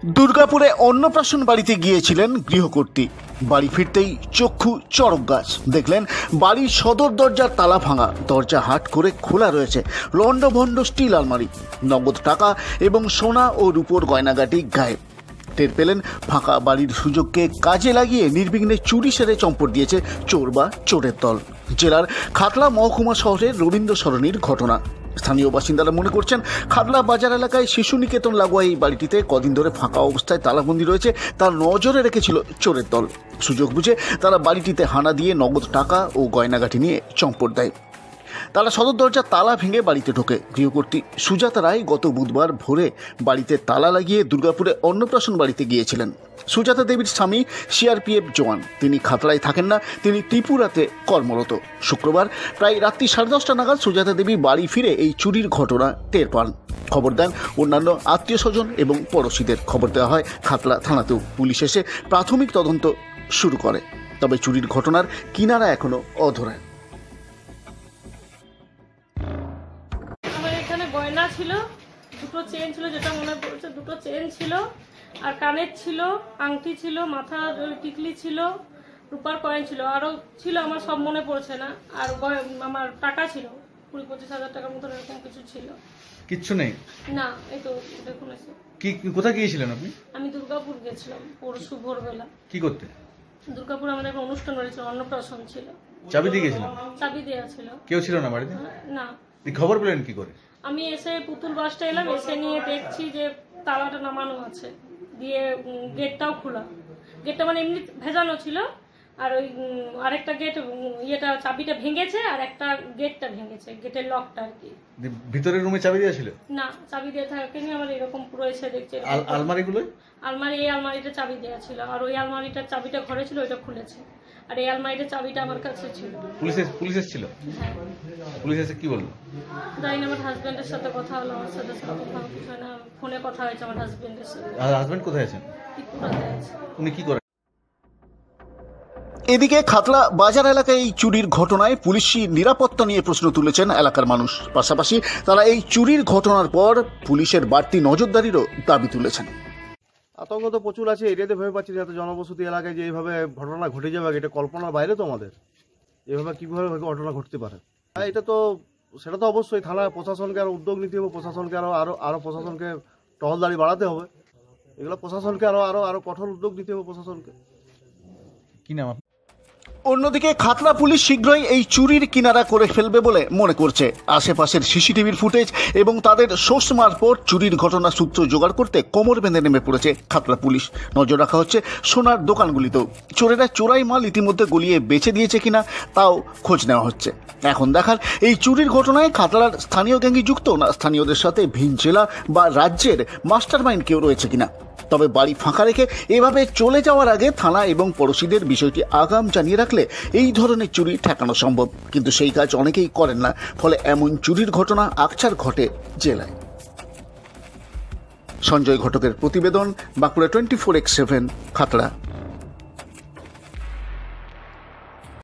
দুর্গাপুরে অন্নপ্রাশন বাড়িতে গিয়েছিলেন গৃহকর্ত্রী। বাড়ি ফিরতেই চক্ষু চড়ক গাছ, দেখলেন বাড়ির সদর দরজার তালা ভাঙা, দরজা হাট করে খোলা রয়েছে লণ্ডভণ্ড স্টিল আলমারি, নগদ টাকা এবং সোনা ও রূপোর গয়নাগাটি গায়েব। টের পেলেন ফাঁকা বাড়ির সুযোগকে কাজে লাগিয়ে নির্বিঘ্নে চুরি সেরে চম্পট দিয়েছে চোর বা চোরের দল। জেলার খাতড়া মহকুমা শহরের রবীন্দ্র সরণির ঘটনা। স্থানীয় বাসিন্দারা মনে করছেন, খাতড়া বাজার এলাকায় শিশু নিকেতন লাগোয়া এই বাড়িটিতে কদিন ধরে ফাঁকা অবস্থায় তালাবন্দি রয়েছে, তার নজরে রেখেছিল চোরের দল। সুযোগ বুঝে তারা বাড়িটিতে হানা দিয়ে নগদ টাকা ও গয়নাগাটি নিয়ে চম্পট দেয়। তারা সদর দরজার তালা ভেঙে বাড়িতে ঢোকে। গৃহকর্ত্রী সুজাতা রায় গত বুধবার ভোরে বাড়িতে তালা লাগিয়ে দুর্গাপুরে অন্নপ্রাশন বাড়িতে গিয়েছিলেন। সুজাতা দেবীর স্বামী সিআরপিএফ জওয়ান, তিনি খাতড়ায় থাকেন না, তিনি ত্রিপুরাতে কর্মরত। শুক্রবার প্রায় রাত্রি 10:30 নাগাদ সুজাতা দেবী বাড়ি ফিরে এই চুরির ঘটনা টের পান। খবর দেন অন্যান্য আত্মীয় স্বজন এবং পড়োশিদের। খবর দেওয়া হয় খাতড়া থানাতেও। পুলিশ এসে প্রাথমিক তদন্ত শুরু করে, তবে চুরির ঘটনার কিনারা এখনো অধরা। গয়না ছিল, দুটো চেন ছিল, যেটা মনে পড়ছে দুটো চেন ছিল, আর কানের ছিল, আংটি ছিল, মাথার টিকলি ছিল, রূপার কয়েন ছিল, আরও ছিল, আমার সব মনে পড়ছে না। আর আমার টাকা ছিল 20-25 হাজার টাকার মতো, এরকম কিছু ছিল। কিচ্ছু নেই না, এই তো দেখুন। কি কোথায় গিয়েছিলেন আপনি? আমি দুর্গাপুর গেছিলাম পরশু ভোরবেলা। কি করতে? দুর্গাপুর আমাদের একটা অনুষ্ঠান হয়েছিল, অন্নপ্রাশন ছিল। চাবি দিয়ে গেছিলেন? চাবি দেওয়া ছিল। কেউ ছিল না বাড়িতে? না। খবর পেলেন কি করে? আমি এসে পুতুল বাসটা এলাম, এসে নিয়ে দেখছি যে তালাটা নামানো আছে, দিয়ে গেটটাও খোলা। গেটটা মানে এমনি ভেজানো ছিল, আর ওই আরেকটা গেট চাবিটা ভেঙেছে, আর একটা গেটটা ভেঙেছে, গেটের লকটা আর কি। ভিতরের রুমে চাবি দেওয়া ছিল? না, চাবি দেওয়া থাকেনি। আমার এরকম পুরো এসে দেখছে আলমারিগুলো, এই আলমারিটা চাবি দেওয়া ছিল, আর ওই আলমারিটার চাবিটা ঘরে ছিল, ওইটা খুলেছে। আর এই আলমারিটার চাবিটা আমার কাছে ছিল। পুলিশ এসেছিল? হ্যাঁ। পুলিশ এসে কি বললো? জানি না, আমার হাজবেন্ডের সাথে কথা হলো, আমার সাথে কথা কিছু না, ফোনে কথা হয়েছে আমার হাজবেন্ডের সাথে। আর হাজবেন্ড কোথায় আছেন? উনি কি করেন? এদিকে খাতড়া বাজার এলাকায় এই চুরির ঘটনায় পুলিশি নিরাপত্তা নিয়ে প্রশ্ন তুলেছেন এলাকার মানুষ। পাশাপাশি তারা এই চুরির ঘটনার পর পুলিশের বাড়তি নজরদারিরও দাবি তুলেছেন। আতঙ্ক তো প্রচুর আছে, এরিয়াতে ভয় পাচ্ছি যে এত জনবসতি এলাকায় যে এইভাবে ঘটনা ঘটে যাবে, এটা কল্পনার বাইরে তো আমাদের। এভাবে কীভাবে ঘটনা ঘটতে পারে? এটা তো সেটা তো অবশ্যই থানা প্রশাসনকে আরও উদ্যোগ নিতে হবে, প্রশাসনকে আরও প্রশাসনকে টহলদারি বাড়াতে হবে। এগুলো প্রশাসনকে আরও কঠোর উদ্যোগ নিতে হবে প্রশাসনকে। কি নাম? অন্যদিকে খাতড়া পুলিশ শীঘ্রই এই চুরির কিনারা করে ফেলবে বলে মনে করছে। আশেপাশের সিসিটিভির ফুটেজ এবং তাদের সোর্স মারফত চুরির ঘটনা সূত্র জোগাড় করতে কোমর বেঁধে নেমে পড়েছে খাতড়া পুলিশ। নজর রাখা হচ্ছে সোনার দোকানগুলিতেও। চোরেরা চোরাই মাল ইতিমধ্যে গলিয়ে বেচে দিয়েছে কিনা তাও খোঁজ নেওয়া হচ্ছে। এখন দেখার এই চুরির ঘটনায় খাতড়ার স্থানীয় গ্যাংই যুক্ত, না স্থানীয়দের সাথে ভিন জেলা বা রাজ্যের মাস্টার মাইন্ড কেউ রয়েছে কিনা। তবে বাড়ি ফাঁকা রেখে এভাবে চলে যাওয়ার আগে থানা এবং পড়োশিদের বিষয়টি আগাম জানিয়ে রাখলে এই ধরনের চুরি ঠেকানো সম্ভব, কিন্তু সেই কাজ অনেকেই করেন না। ফলে এমন চুরির ঘটনা আকছার ঘটে জেলায়। সঞ্জয় ঘটকের প্রতিবেদন, বাঁকুড়া 24x7, খাতড়া।